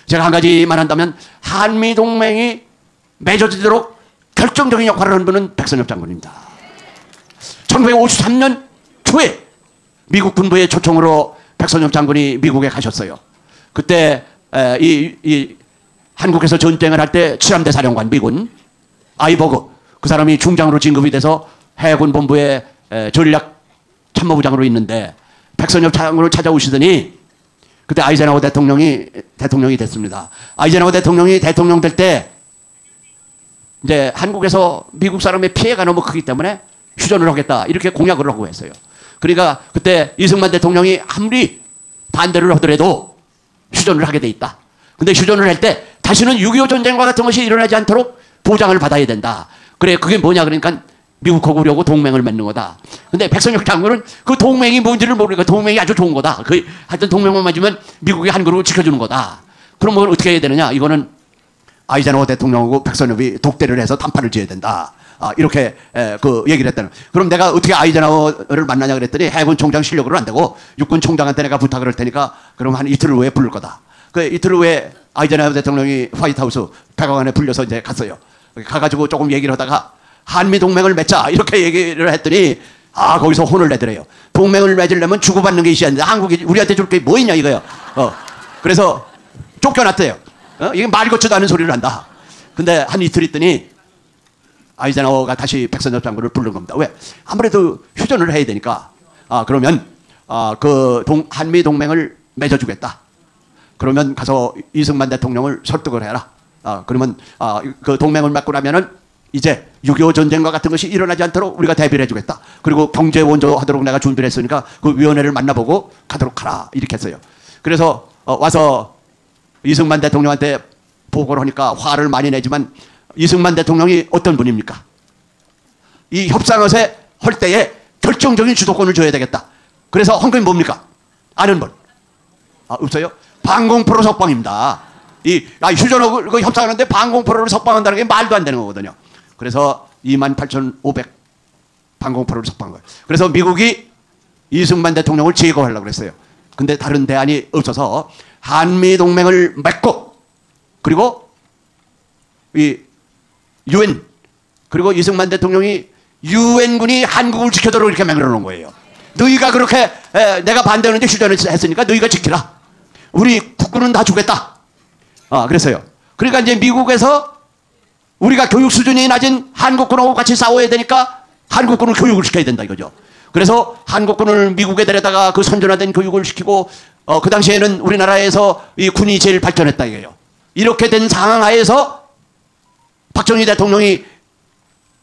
제가 한 가지만 한다면 한미동맹이 맺어지도록 결정적인 역할을 한 분은 백선엽 장군입니다. 1953년 초에 미국 군부의 초청으로 백선엽 장군이 미국에 가셨어요. 그때 한국에서 전쟁을 할 때 칠함대 사령관 미군 아이버그 그 사람이 중장으로 진급이 돼서 해군 본부의 전략 참모부장으로 있는데 백선엽 장군을 찾아오시더니 그때 아이젠하워 대통령이 됐습니다. 아이젠하워 대통령이 대통령 될 때 이제 한국에서 미국 사람의 피해가 너무 크기 때문에 휴전을 하겠다 이렇게 공약을 하고 했어요. 그러니까 그때 이승만 대통령이 아무리 반대를 하더라도 휴전을 하게 돼 있다. 근데 휴전을 할 때 다시는 6.25 전쟁과 같은 것이 일어나지 않도록 보장을 받아야 된다. 그래 그게 뭐냐 그러니까 미국하고 우리하고 동맹을 맺는 거다. 근데 백선엽 장군은 그 동맹이 뭔지를 모르니까 동맹이 아주 좋은 거다. 하여튼 동맹만 맺으면 미국이 한국을 지켜주는 거다. 그럼 뭘 어떻게 해야 되느냐. 이거는 아이젠하워 대통령하고 백선엽이 독대를 해서 담판을 지어야 된다. 이렇게 그 얘기를 했다는. 그럼 내가 어떻게 아이젠하워를 만나냐 그랬더니 해군 총장 실력으로는 안 되고 육군 총장한테 내가 부탁을 할 테니까 그럼 한 이틀 후에 부를 거다. 그 이틀 후에 아이젠하워 대통령이 화이트하우스 백악관에 불려서 이제 갔어요. 가가지고 조금 얘기를 하다가 한미동맹을 맺자 이렇게 얘기를 했더니 거기서 혼을 내더래요. 동맹을 맺으려면 주고받는 게 있어야 하는데 한국이 우리한테 줄 게 뭐 있냐 이거요. 그래서 쫓겨났대요. 이게 말 같지도 않은 소리를 한다. 근데 한 이틀 있더니 아이젠하워가 다시 백선엽 장군을 부른 겁니다. 왜? 아무래도 휴전을 해야 되니까. 그러면 한미 동맹을 맺어주겠다. 그러면 가서 이승만 대통령을 설득을 해라. 그러면 그 동맹을 맺고 나면은 이제 6.25 전쟁과 같은 것이 일어나지 않도록 우리가 대비를 해주겠다. 그리고 경제 원조하도록 내가 준비를 했으니까 그 위원회를 만나보고 가도록 하라. 이렇게 했어요. 그래서 와서 이승만 대통령한테 보고를 하니까 화를 많이 내지만 이승만 대통령이 어떤 분입니까? 이 협상을 할 때에 결정적인 주도권을 줘야 되겠다. 그래서 한 건 뭡니까? 아는 분? 없어요? 방공포로 석방입니다. 휴전하고 협상하는데 방공포로를 석방한다는 게 말도 안 되는 거거든요. 그래서 28,500 방공포로를 석방한 거예요. 그래서 미국이 이승만 대통령을 제거하려고 그랬어요. 근데 다른 대안이 없어서 한미동맹을 맺고 그리고 UN 그리고 이승만 대통령이 UN군이 한국을 지켜도록 이렇게 만들어 놓은 거예요. 너희가 그렇게 내가 반대하는데 휴전을 했으니까 너희가 지키라. 우리 국군은 다 주겠다. 그랬어요. 그러니까 이제 미국에서 우리가 교육 수준이 낮은 한국군하고 같이 싸워야 되니까 한국군을 교육을 시켜야 된다 이거죠. 그래서 한국군을 미국에 데려다가 그 선전화된 교육을 시키고 그 당시에는 우리나라에서 이 군이 제일 발전했다 이거예요. 이렇게 된 상황 하에서 박정희 대통령이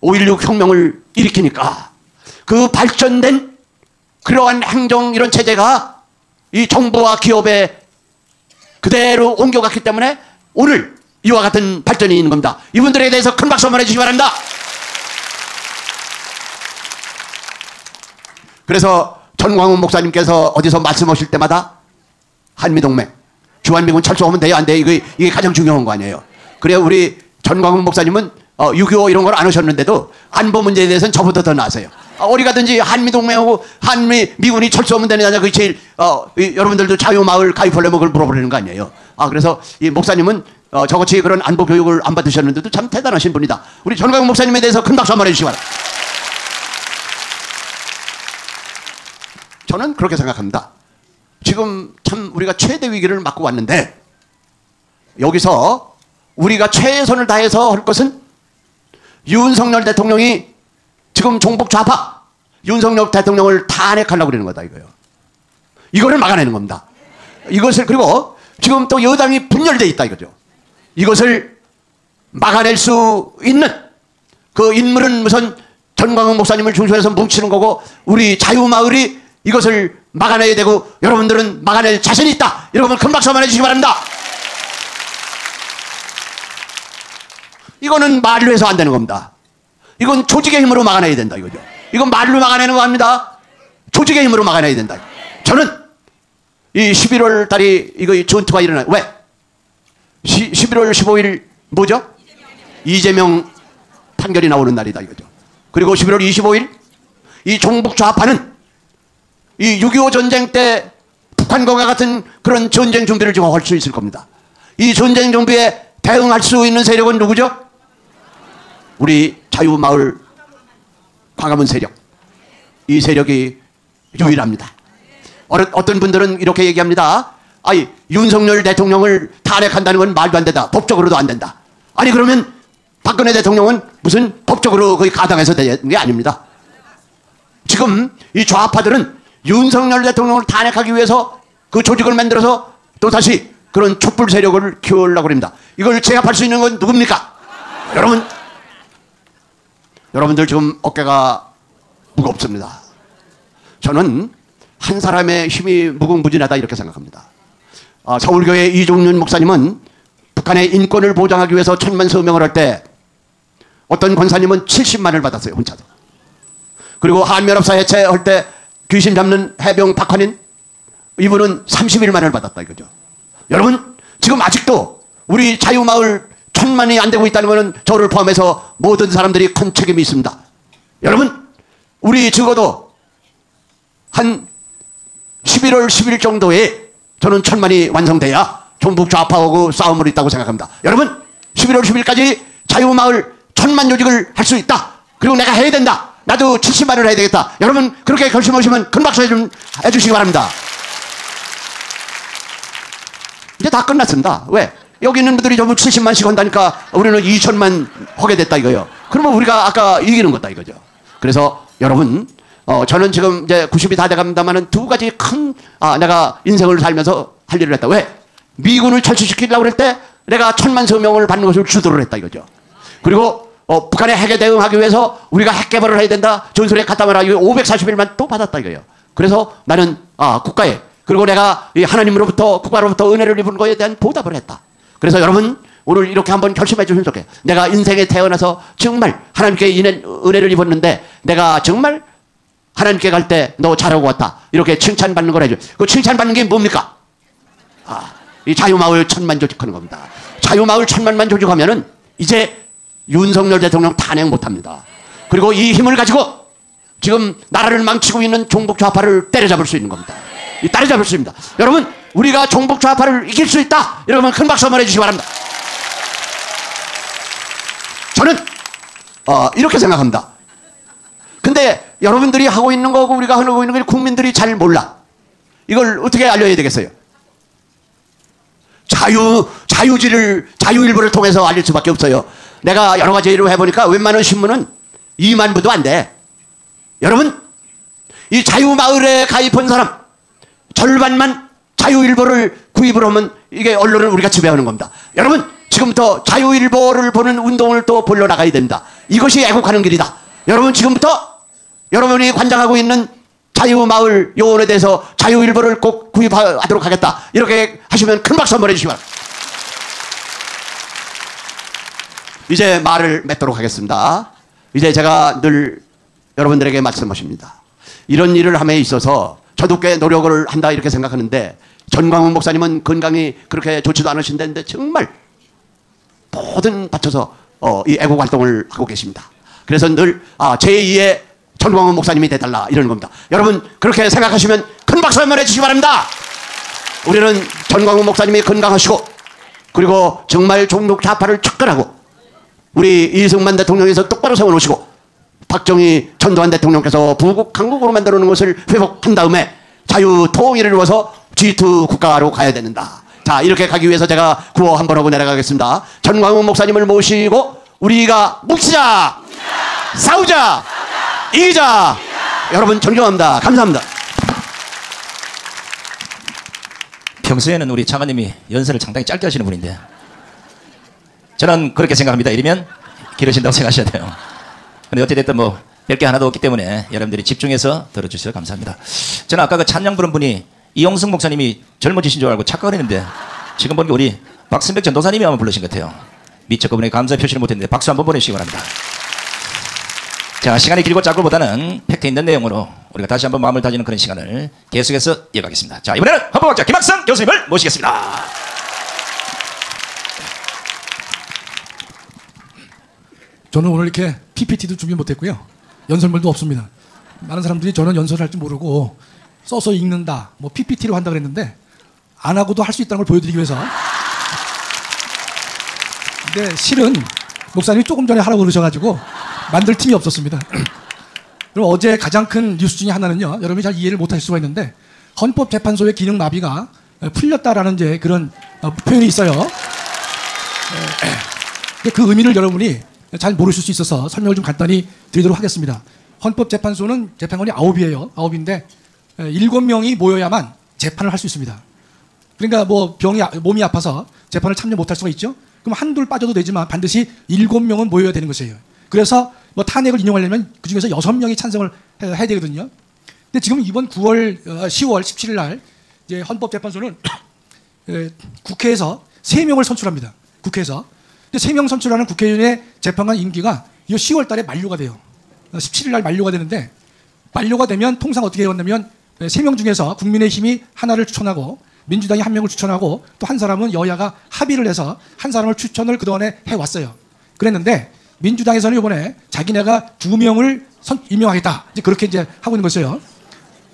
5.16 혁명을 일으키니까 그 발전된 그러한 행정 이런 체제가 이 정부와 기업에 그대로 옮겨갔기 때문에 오늘 이와 같은 발전이 있는 겁니다. 이분들에 대해서 큰 박수 한번 해주시기 바랍니다. 그래서 전광훈 목사님께서 어디서 말씀하실 때마다 한미동맹, 주한미군 철수하면 돼요? 안 돼요? 이게 가장 중요한 거 아니에요? 그래요. 우리 전광훈 목사님은 6.25 이런 걸 안 하셨는데도 안보 문제에 대해서는 저보다 더 나으세요. 어디 가든지 한미동맹하고 미군이 철수하면 되느냐, 그게 제일 여러분들도 자유마을 가입하려면 그걸 물어보려는 거 아니에요. 그래서 이 목사님은 저같이 그런 안보 교육을 안 받으셨는데도 참 대단하신 분이다. 우리 전광훈 목사님에 대해서 큰 박수 한번 해주시기 바랍니다. 저는 그렇게 생각합니다. 지금 참 우리가 최대 위기를 맞고 왔는데 여기서 우리가 최선을 다해서 할 것은 윤석열 대통령이 지금 종북 좌파 윤석열 대통령을 탄핵하려고 그러는 거다 이거예요. 이거를 막아내는 겁니다. 이것을 그리고 지금 또 여당이 분열되어 있다 이거죠. 이것을 막아낼 수 있는 그 인물은 우선 전광훈 목사님을 중심해서 뭉치는 거고 우리 자유마을이 이것을 막아내야 되고 여러분들은 막아낼 자신이 있다. 여러분 큰 박수 한번 해주시기 바랍니다. 이거는 말로 해서 안 되는 겁니다. 이건 조직의 힘으로 막아내야 된다 이거죠. 이건 말로 막아내는 거 아닙니다. 조직의 힘으로 막아내야 된다. 저는 이 11월 달이 이거 전투가 일어나요. 왜? 11월 15일 뭐죠? 이재명 판결이 나오는 날이다 이거죠. 그리고 11월 25일 이 종북 좌파는 이 6.25 전쟁 때 북한과 같은 그런 전쟁 준비를 지금 할 수 있을 겁니다. 이 전쟁 정비에 대응할 수 있는 세력은 누구죠? 우리 자유마을 광화문 세력. 이 세력이 유일합니다. 어떤 분들은 이렇게 얘기합니다. 아니, 윤석열 대통령을 탄핵한다는 건 말도 안 된다. 법적으로도 안 된다. 아니, 그러면 박근혜 대통령은 무슨 법적으로 거의 가당해서 되는 게 아닙니다. 지금 이 좌파들은 윤석열 대통령을 탄핵하기 위해서 그 조직을 만들어서 또다시 그런 촛불 세력을 키우려고 합니다. 이걸 제압할 수 있는 건 누굽니까? 여러분들 지금 어깨가 무겁습니다. 저는 한 사람의 힘이 무궁무진하다 이렇게 생각합니다. 서울교회 이종윤 목사님은 북한의 인권을 보장하기 위해서 천만 서명을 할 때 어떤 권사님은 70만을 받았어요. 혼자서. 그리고 한미연합사 해체할 때 귀신 잡는 해병 박환인 이분은 31만을 받았다 이거죠. 여러분 지금 아직도 우리 자유마을 1000만이 안 되고 있다는 것은 저를 포함해서 모든 사람들이 큰 책임이 있습니다. 여러분 우리 적어도 한 11월 10일 정도에 저는 1000만이 완성돼야 종북 좌파하고 싸움을 있다고 생각합니다. 여러분 11월 10일까지 자유마을 1000만 조직을 할 수 있다. 그리고 내가 해야 된다. 나도 70만을 해야 되겠다. 여러분 그렇게 결심하시면 큰 박수 좀 해주시기 바랍니다. 이제 다 끝났습니다. 왜? 여기 있는 분들이 전부 70만씩 한다니까 우리는 2000만 하게 됐다 이거예요. 그러면 우리가 아까 이기는 거다 이거죠. 그래서 여러분 저는 지금 이제 90이 다 돼갑니다만은 두 가지 큰 내가 인생을 살면서 할 일을 했다. 왜? 미군을 철수시키려고 그럴 때 내가 1000만 서명을 받는 것을 주도를 했다 이거죠. 그리고 북한의 핵에 대응하기 위해서 우리가 핵 개발을 해야 된다. 전술핵 갖다 말아 541만 또 받았다 이거예요. 그래서 나는 국가에 그리고 내가 이 하나님으로부터 국가로부터 은혜를 입은 거에 대한 보답을 했다. 그래서 여러분 오늘 이렇게 한번 결심해 주시면 좋겠어요. 내가 인생에 태어나서 정말 하나님께 은혜를 입었는데 내가 정말 하나님께 갈 때 너 잘하고 왔다. 이렇게 칭찬받는 걸 해줘. 그 칭찬받는 게 뭡니까? 이 자유마을 1000만 조직하는 겁니다. 자유마을 1000만만 조직하면은 이제 윤석열 대통령 탄핵 못합니다. 그리고 이 힘을 가지고 지금 나라를 망치고 있는 종북 좌파를 때려잡을 수 있는 겁니다. 따라잡을 수 있습니다. 여러분 우리가 종북 좌파를 이길 수 있다. 여러분 큰 박수 한번 해주시기 바랍니다. 저는 이렇게 생각합니다. 근데 여러분들이 하고 있는 거고 우리가 하고 있는 걸 국민들이 잘 몰라. 이걸 어떻게 알려야 되겠어요? 자유일보를 통해서 알릴 수밖에 없어요. 내가 여러 가지 일을 해보니까 웬만한 신문은 2만 부도 안 돼. 여러분 이 자유마을에 가입한 사람 절반만 자유일보를 구입을 하면 이게 언론을 우리가 지배하는 겁니다. 여러분 지금부터 자유일보를 보는 운동을 또 벌려 나가야 됩니다. 이것이 애국하는 길이다. 여러분 지금부터 여러분이 관장하고 있는 자유마을 요원에 대해서 자유일보를 꼭 구입하도록 하겠다. 이렇게 하시면 큰 박수 한번 해주시기 바랍니다. 이제 말을 맺도록 하겠습니다. 이제 제가 늘 여러분들에게 말씀하십니다. 이런 일을 함에 있어서 저도 꽤 노력을 한다 이렇게 생각하는데 전광훈 목사님은 건강이 그렇게 좋지도 않으신데 정말 모든 바쳐서 이 애국 활동을 하고 계십니다. 그래서 늘 제2의 전광훈 목사님이 돼달라 이러는 겁니다. 여러분 그렇게 생각하시면 큰 박수 한번 해주시기 바랍니다. 우리는 전광훈 목사님이 건강하시고 그리고 정말 종북 좌파를 척결하고 우리 이승만 대통령에서 똑바로 세워놓으시고 박정희 전두환 대통령께서 부국 강국으로 만들어놓은 것을 회복한 다음에 자유 통일을 이루어서 G2 국가로 가야 된다. 자 이렇게 가기 위해서 제가 구호 한번 하고 내려가겠습니다. 전광훈 목사님을 모시고 우리가 뭉치자 싸우자 이기자. 여러분 존경합니다. 감사합니다. 평소에는 우리 장관님이 연설을 상당히 짧게 하시는 분인데 저는 그렇게 생각합니다. 이러면 길으신다고 생각하셔야 돼요. 근데 어찌됐든 뭐 별 게 하나도 없기 때문에 여러분들이 집중해서 들어주셔서 감사합니다. 저는 아까 그 찬양 부른 분이 이용승 목사님이 젊어지신 줄 알고 착각을 했는데 지금 보니까 우리 박순백 전도사님이 아마 부르신 것 같아요. 미처 그분에게 감사 표시를 못했는데 박수 한번 보내주시기 바랍니다. 자 시간이 길고 짧고보다는 팩트 있는 내용으로 우리가 다시 한번 마음을 다지는 그런 시간을 계속해서 이어가겠습니다. 자 이번에는 헌법학자 김학성 교수님을 모시겠습니다. 저는 오늘 이렇게 PPT도 준비 못했고요. 연설문도 없습니다. 많은 사람들이 저는 연설할 줄 모르고 써서 읽는다, 뭐 PPT로 한다 그랬는데 안 하고도 할 수 있다는 걸 보여드리기 위해서 근데 실은 목사님이 조금 전에 하라고 그러셔가지고 만들 팀이 없었습니다. 그럼 어제 가장 큰 뉴스 중에 하나는요. 여러분이 잘 이해를 못하실 수가 있는데 헌법재판소의 기능 마비가 풀렸다라는 이제 그런 표현이 있어요. 그 의미를 여러분이 잘 모르실 수 있어서 설명을 좀 간단히 드리도록 하겠습니다. 헌법재판소는 재판관이 9이에요. 9인데 7명이 모여야만 재판을 할 수 있습니다. 그러니까 뭐 몸이 아파서 재판을 참여 못할 수가 있죠. 그럼 한둘 빠져도 되지만 반드시 7명은 모여야 되는 것이에요. 그래서 뭐 탄핵을 인용하려면 그 중에서 6명이 찬성을 해야 되거든요. 근데 지금 이번 10월 17일 날 이제 헌법재판소는 국회에서 3명을 선출합니다. 국회에서. 근데 3명 선출하는 국회의원의 재판관 임기가 이 10월 달에 만료가 돼요. 17일 날 만료가 되는데 만료가 되면 통상 어떻게 해왔냐면 3명 중에서 국민의힘이 하나를 추천하고 민주당이 1명을 추천하고 또 한 사람은 여야가 합의를 해서 한 사람을 추천을 그동안에 해왔어요. 그랬는데 민주당에서는 이번에 자기네가 2명을 임명하겠다. 이제 그렇게 이제 하고 있는 것이에요.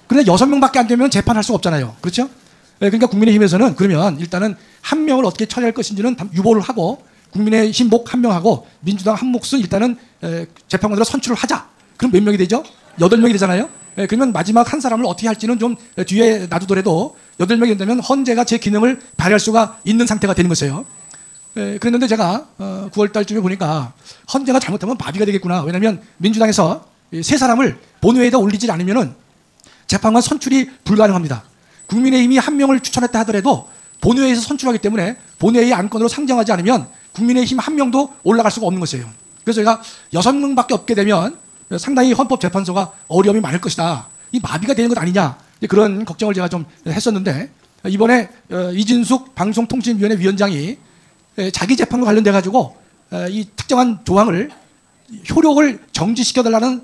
그런데 6명밖에 안 되면 재판할 수가 없잖아요. 그렇죠? 그러니까 국민의힘에서는 그러면 일단은 1명을 어떻게 처리할 것인지는 유보를 하고 국민의힘 목 1명하고 민주당 한 몫은 일단은 재판관으로 선출을 하자. 그럼 몇 명이 되죠? 8명이 되잖아요. 그러면 마지막 한 사람을 어떻게 할지는 좀 뒤에 놔두더라도 8명이 된다면 헌재가 제 기능을 발휘할 수가 있는 상태가 되는 것이에요. 그랬는데 제가 9월 달쯤에 보니까 헌재가 잘못하면 마비가 되겠구나. 왜냐하면 민주당에서 3사람을 본회의에다 올리지 않으면은 재판관 선출이 불가능합니다. 국민의힘이 1명을 추천했다 하더라도 본회의에서 선출하기 때문에 본회의 안건으로 상정하지 않으면 국민의힘 1명도 올라갈 수가 없는 것이에요. 그래서 제가 6명밖에 없게 되면 상당히 헌법재판소가 어려움이 많을 것이다. 이 마비가 되는 것 아니냐. 그런 걱정을 제가 좀 했었는데 이번에 이진숙 방송통신위원회 위원장이 자기 재판과 관련돼 가지고 이 특정한 조항을 효력을 정지시켜달라는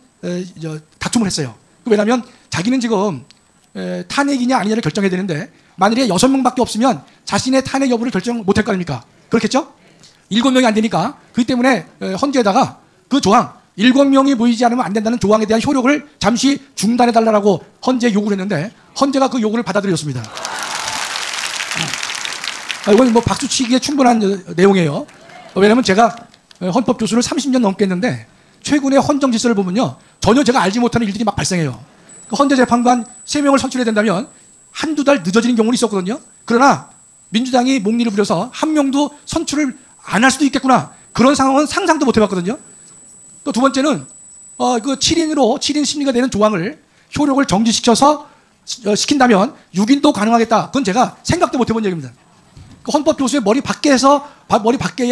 다툼을 했어요. 왜냐하면 자기는 지금 탄핵이냐 아니냐를 결정해야 되는데 만일에 6명밖에 없으면 자신의 탄핵 여부를 결정 못할 거 아닙니까? 그렇겠죠? 7명이 안 되니까 그렇기 때문에 헌재에다가 그 조항 7명이 모이지 않으면 안 된다는 조항에 대한 효력을 잠시 중단해달라고 헌재에 요구를 했는데 헌재가 그 요구를 받아들였습니다. 이건 뭐 박수치기에 충분한 내용이에요. 왜냐하면 제가 헌법 교수를 30년 넘게 했는데 최근의 헌정 질서를 보면요. 전혀 제가 알지 못하는 일들이 막 발생해요. 헌재 재판관 3명을 선출해야 된다면 한두 달 늦어지는 경우는 있었거든요. 그러나 민주당이 목리를 부려서 1명도 선출을 안 할 수도 있겠구나. 그런 상황은 상상도 못 해봤거든요. 또 두 번째는 그 7인 심리가 되는 조항을 효력을 정지시켜서 시킨다면 6인도 가능하겠다. 그건 제가 생각도 못 해본 얘기입니다. 그 헌법 교수의 머리 밖의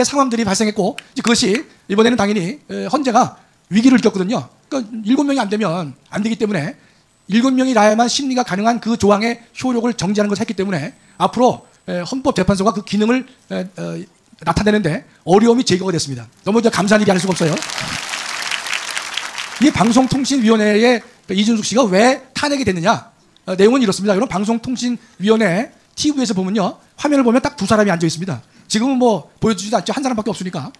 상황들이 발생했고 그것이 이번에는 당연히 헌재가 위기를 겪거든요. 그러니까 7명이 안 되면 안 되기 때문에 7명이 나야만 심리가 가능한 그 조항의 효력을 정지하는 것을 했기 때문에 앞으로 헌법재판소가 그 기능을 나타내는데 어려움이 제거가 됐습니다. 너무 감사한 일이 아닐 수가 없어요. 이 방송통신위원회의 이준숙 씨가 왜 탄핵이 됐느냐? 내용은 이렇습니다. 여러분 방송통신위원회 TV에서 보면요. 화면을 보면 딱 2사람이 앉아 있습니다. 지금은 뭐 보여주지도 않죠. 한 사람밖에 없으니까.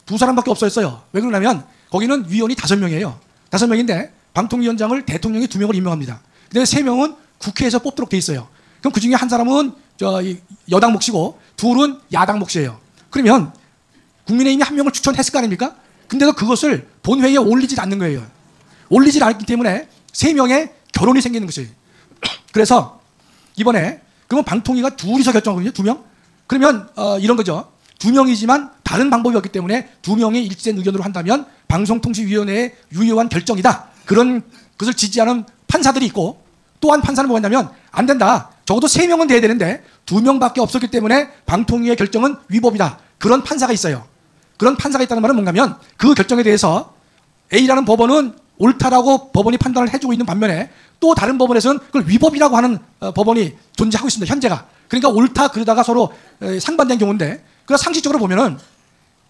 2사람밖에 없어졌어요. 왜 그러냐면 거기는 위원이 5명이에요. 5명인데 방통위원장을 대통령이 2명을 임명합니다. 근데 3명은 국회에서 뽑도록 돼 있어요. 그럼 그 중에 한 사람은 여당 몫이고 둘은 야당 몫이에요. 그러면 국민의힘이 1명을 추천했을 거 아닙니까? 근데도 그것을 본회의에 올리지 않는 거예요. 올리지 않기 때문에 3명의 결혼이 생기는 것이에요. 그래서 이번에 그러면 방통위가 둘이서 결정하거든요. 2명? 그러면 이런 거죠. 2명이지만 다른 방법이 없기 때문에 2명이 일치된 의견으로 한다면 방송통신위원회의 유효한 결정이다. 그것을 지지하는 판사들이 있고 또 한 판사는 뭐였냐면 안 된다. 적어도 3명은 돼야 되는데 2명밖에 없었기 때문에 방통위의 결정은 위법이다. 그런 판사가 있어요. 그런 판사가 있다는 말은 뭔가면 그 결정에 대해서 A라는 법원은 옳다라고 법원이 판단을 해주고 있는 반면에 또 다른 법원에서는 그걸 위법이라고 하는 법원이 존재하고 있습니다. 현재가. 그러니까 옳다 그러다가 서로 상반된 경우인데 그래서 상식적으로 보면은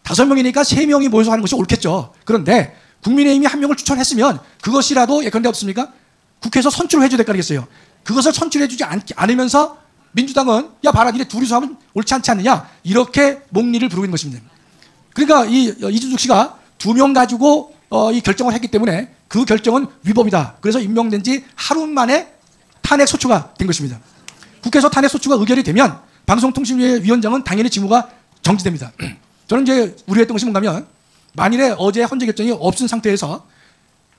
5명이니까 3명이 모여서 하는 것이 옳겠죠. 그런데 국민의힘이 1명을 추천했으면 그것이라도 예컨대 없습니까? 국회에서 선출을 해줘야 될 거 아니겠어요. 그것을 선출해주지 않으면서 민주당은 야 봐라 니네 둘이서 하면 옳지 않지 않느냐 이렇게 목리를 부르고 있는 것입니다. 그러니까 이준숙 씨가 2명 가지고 이 결정을 했기 때문에 그 결정은 위법이다. 그래서 임명된 지 하루 만에 탄핵 소추가 된 것입니다. 국회에서 탄핵 소추가 의결이 되면 방송통신위원회 위원장은 당연히 직무가 정지됩니다. 저는 이제 우려했던 것이 뭔가면 만일에 어제 헌재 결정이 없은 상태에서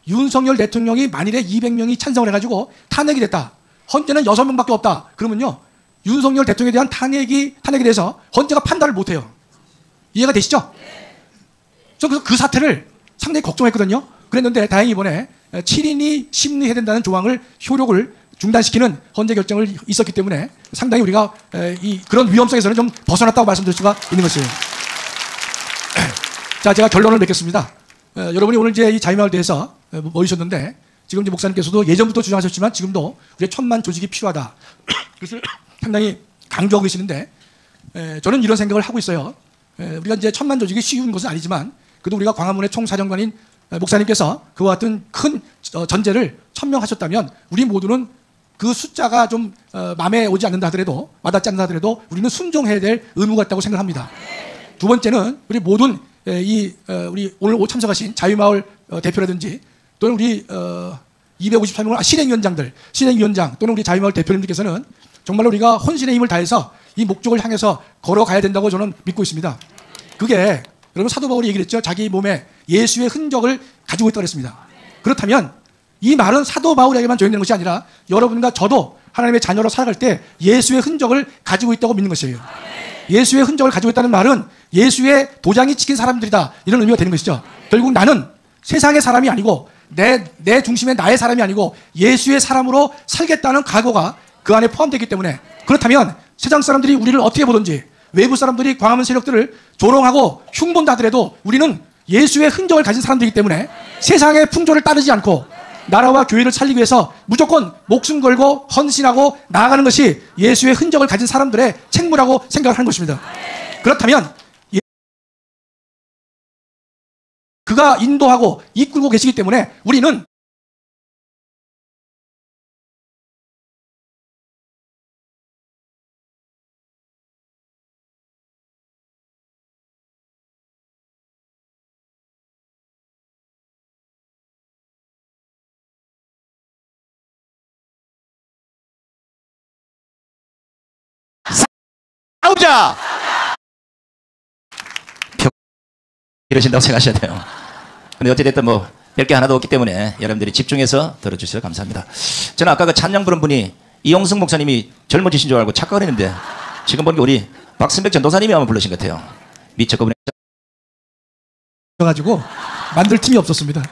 윤석열 대통령이 만일에 200명이 찬성을 해가지고 탄핵이 됐다. 헌재는 6명밖에 없다. 그러면요. 윤석열 대통령에 대한 탄핵에 대해서 헌재가 판단을 못해요. 이해가 되시죠? 저 그래서 그 사태를 상당히 걱정했거든요. 그랬는데 다행히 이번에 7인이 심리해야 된다는 조항을 효력을 중단시키는 헌재 결정을 있었기 때문에 상당히 우리가 그런 위험성에서는 좀 벗어났다고 말씀드릴 수가 있는 것이에요. 자, 제가 결론을 맺겠습니다. 여러분이 오늘 이제 이 자유마을대에서 모이셨는데 지금 이제 목사님께서도 예전부터 주장하셨지만 지금도 우리의 천만 조직이 필요하다. 그것을 상당히 강조하고 계시는데 저는 이런 생각을 하고 있어요. 우리가 이제 천만 조직이 쉬운 것은 아니지만 그래도 우리가 광화문의 총사령관인 목사님께서 그와 같은 큰 전제를 천명하셨다면 우리 모두는 그 숫자가 좀 마음에 오지 않는다 하더라도 와닿지 않는다 하더라도 우리는 순종해야 될 의무가 있다고 생각합니다. 두 번째는 우리 모든 우리 오늘 참석하신 자유마을 대표라든지 또는 우리 253명 신행위원장 또는 우리 자유마을 대표님들께서는 정말로 우리가 혼신의 힘을 다해서 이 목적을 향해서 걸어가야 된다고 저는 믿고 있습니다. 그게 여러분 사도 바울이 얘기를 했죠. 자기 몸에 예수의 흔적을 가지고 있다고 했습니다. 그렇다면 이 말은 사도 바울에게만 적용되는 것이 아니라 여러분과 저도 하나님의 자녀로 살아갈 때 예수의 흔적을 가지고 있다고 믿는 것이에요. 예수의 흔적을 가지고 있다는 말은 예수의 도장이 찍힌 사람들이다. 이런 의미가 되는 것이죠. 결국 나는 세상의 사람이 아니고 내 중심에 나의 사람이 아니고 예수의 사람으로 살겠다는 각오가 그 안에 포함되기 때문에 그렇다면 세상 사람들이 우리를 어떻게 보든지 외부 사람들이 광화문 세력들을 조롱하고 흉본다 하더라도 우리는 예수의 흔적을 가진 사람들이기 때문에 세상의 풍조를 따르지 않고 나라와 교회를 살리기 위해서 무조건 목숨 걸고 헌신하고 나아가는 것이 예수의 흔적을 가진 사람들의 책무라고 생각하는 것입니다. 그렇다면 그가 인도하고 이끌고 계시기 때문에 우리는 싸우자. 이러신다고 생각하셔야 돼요. 근데 어찌됐든 뭐 별게 하나도 없기 때문에 여러분들이 집중해서 들어주셔서 감사합니다. 저는 아까 그 찬양 부른 분이 이용승 목사님이 젊어지신 줄 알고 착각을 했는데 지금 보니까 우리 박순백 전도사님이 아마 부르신 것 같아요. 미처 그분이 가지고 만들 틈이 없었습니다.